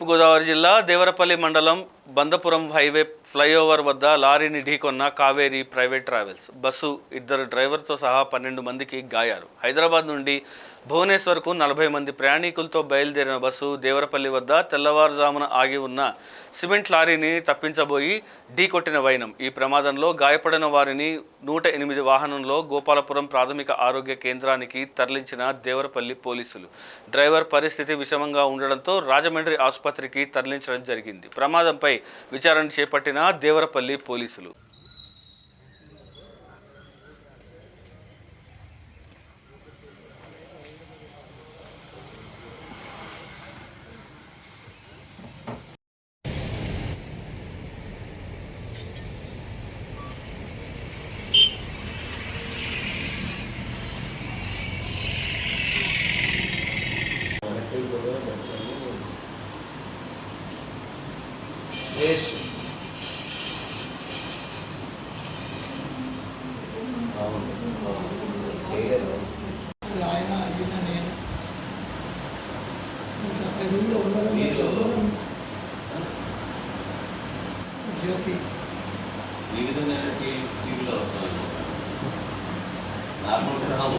తూర్పుగోదావరి జిల్లా దేవరపల్లి మండలం బందపురం highway flyover వద్ద లారీని ఢీకొన్న కావేరీ ప్రైవేట్ ట్రావెల్స్ బస్సు 2 డ్రైవర్తో సహా 12 మందికి గాయాలు. హైదరాబాద్ నుండి భువనేశ్వర్కు 40 మంది ప్రయాణికులతో బయలుదేరిన బస్సు దేవరపల్లి వద్ద తెల్లవారుజామున ఆగి ఉన్న సిమెంట్ లారీని తప్పించబోయి ఢీకొట్టిన వైనం. ఈ ప్రమాదంలో గాయపడిన వారిని 108 వాహనంలో గోపాలపురం ప్రాథమిక ఆరోగ్య కేంద్రానికి తరలించిన దేవరపల్లి పోలీసులు. డ్రైవర్ పరిస్థితి విషమంగా ఉండడంతో రాజమండ్రి ఆసుపత్రికి తరలించడం జరిగింది. ప్రమాదంపై విచారణ చేపట్టిన దేవరపల్లి పోలీసులు. జ్యోతి ఈ విధంగా టీవీలో వస్తుంది నార్మల్గా